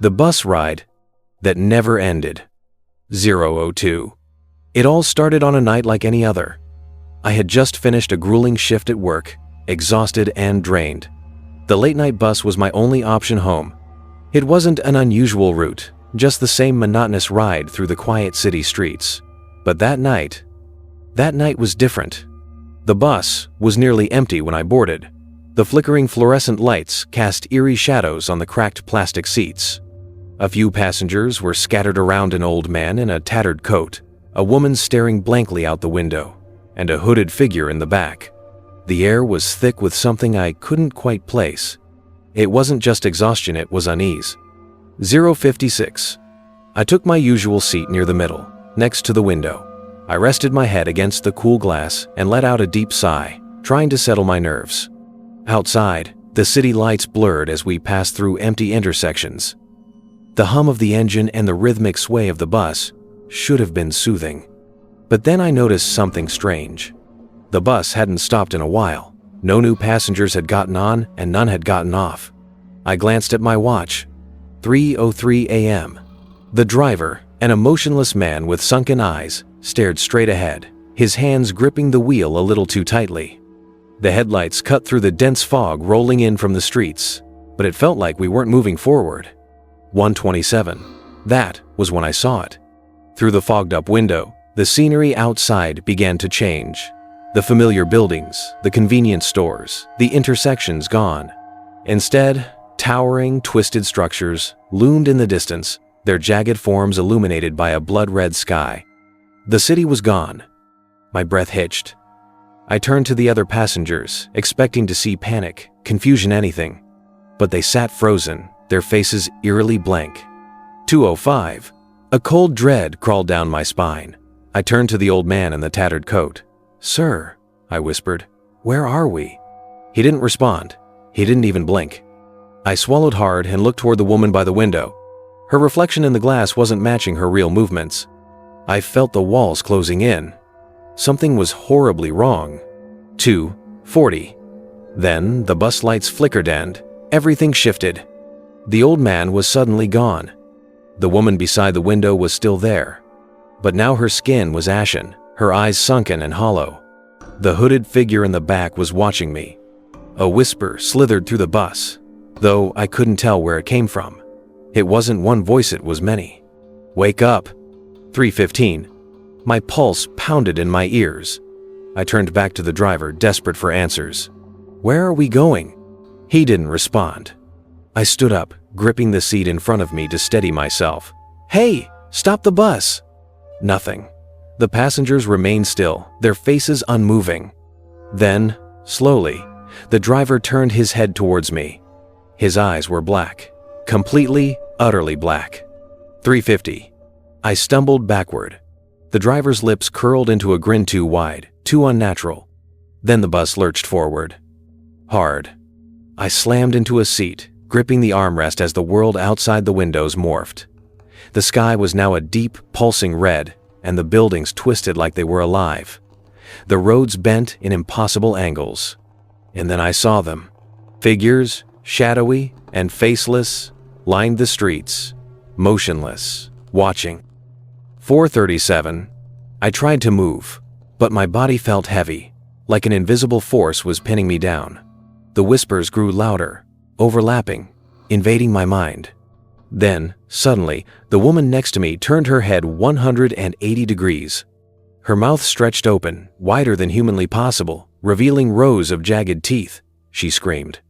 The bus ride that never ended. 002. It all started on a night like any other. I had just finished a grueling shift at work, exhausted and drained. The late-night bus was my only option home. It wasn't an unusual route, just the same monotonous ride through the quiet city streets. But that night was different. The bus was nearly empty when I boarded. The flickering fluorescent lights cast eerie shadows on the cracked plastic seats. A few passengers were scattered around an old man in a tattered coat, a woman staring blankly out the window, and a hooded figure in the back. The air was thick with something I couldn't quite place. It wasn't just exhaustion, it was unease. 056. I took my usual seat near the middle, next to the window. I rested my head against the cool glass and let out a deep sigh, trying to settle my nerves. Outside, the city lights blurred as we passed through empty intersections. The hum of the engine and the rhythmic sway of the bus should have been soothing. But then I noticed something strange. The bus hadn't stopped in a while. No new passengers had gotten on and none had gotten off. I glanced at my watch. 3:03 a.m. The driver, an emotionless man with sunken eyes, stared straight ahead, his hands gripping the wheel a little too tightly. The headlights cut through the dense fog rolling in from the streets, but it felt like we weren't moving forward. 1:27. That was when I saw it. Through the fogged-up window, the scenery outside began to change. The familiar buildings, the convenience stores, the intersections gone. Instead, towering, twisted structures loomed in the distance, their jagged forms illuminated by a blood-red sky. The city was gone. My breath hitched. I turned to the other passengers, expecting to see panic, confusion, anything. But they sat frozen, their faces eerily blank. 2:05. A cold dread crawled down my spine. I turned to the old man in the tattered coat. "Sir," I whispered, "where are we?" He didn't respond. He didn't even blink. I swallowed hard and looked toward the woman by the window. Her reflection in the glass wasn't matching her real movements. I felt the walls closing in. Something was horribly wrong. 2:40. Then the bus lights flickered and everything shifted. The old man was suddenly gone. The woman beside the window was still there, but now her skin was ashen, her eyes sunken and hollow. The hooded figure in the back was watching me. A whisper slithered through the bus, though I couldn't tell where it came from. It wasn't one voice, it was many. "Wake up." 3:15. My pulse pounded in my ears. I turned back to the driver, desperate for answers. "Where are we going?" He didn't respond. I stood up, gripping the seat in front of me to steady myself. "Hey, stop the bus!" Nothing. The passengers remained still, their faces unmoving. Then, slowly, the driver turned his head towards me. His eyes were black, completely, utterly black. 3:50. I stumbled backward. The driver's lips curled into a grin too wide, too unnatural. Then the bus lurched forward. Hard. I slammed into a seat, gripping the armrest as the world outside the windows morphed. The sky was now a deep, pulsing red, and the buildings twisted like they were alive. The roads bent in impossible angles. And then I saw them. Figures, shadowy and faceless, lined the streets, motionless, watching. 4:37. I tried to move, but my body felt heavy, like an invisible force was pinning me down. The whispers grew louder, overlapping, invading my mind. Then, suddenly, the woman next to me turned her head 180 degrees. Her mouth stretched open, wider than humanly possible, revealing rows of jagged teeth. She screamed.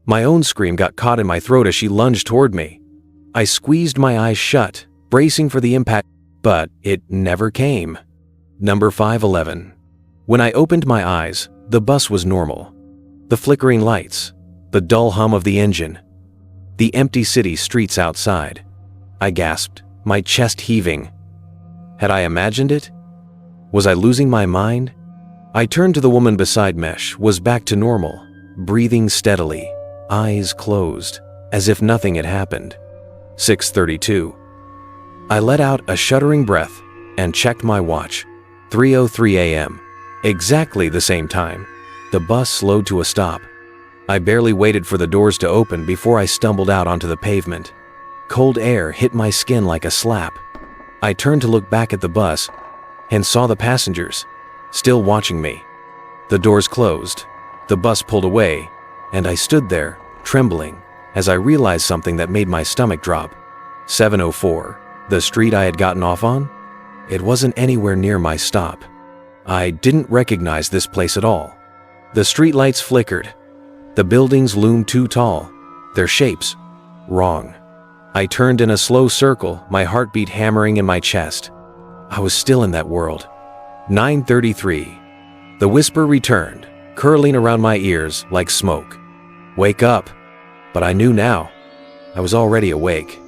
My own scream got caught in my throat as she lunged toward me. I squeezed my eyes shut, bracing for the impact, but it never came. Number 511. When I opened my eyes, the bus was normal. The flickering lights, the dull hum of the engine, the empty city streets outside. I gasped, my chest heaving. Had I imagined it? Was I losing my mind? I turned to the woman beside me, was back to normal, breathing steadily, eyes closed, as if nothing had happened. 6:32. I let out a shuddering breath and checked my watch. 3:03 a.m. Exactly the same time. The bus slowed to a stop. I barely waited for the doors to open before I stumbled out onto the pavement. Cold air hit my skin like a slap. I turned to look back at the bus and saw the passengers, still watching me. The doors closed, the bus pulled away, and I stood there, trembling, as I realized something that made my stomach drop. 704, the street I had gotten off on? It wasn't anywhere near my stop. I didn't recognize this place at all. The streetlights flickered. The buildings loomed too tall, their shapes wrong. I turned in a slow circle, my heartbeat hammering in my chest. I was still in that world. 9:33. The whisper returned, curling around my ears like smoke. Wake up. But I knew now. I was already awake.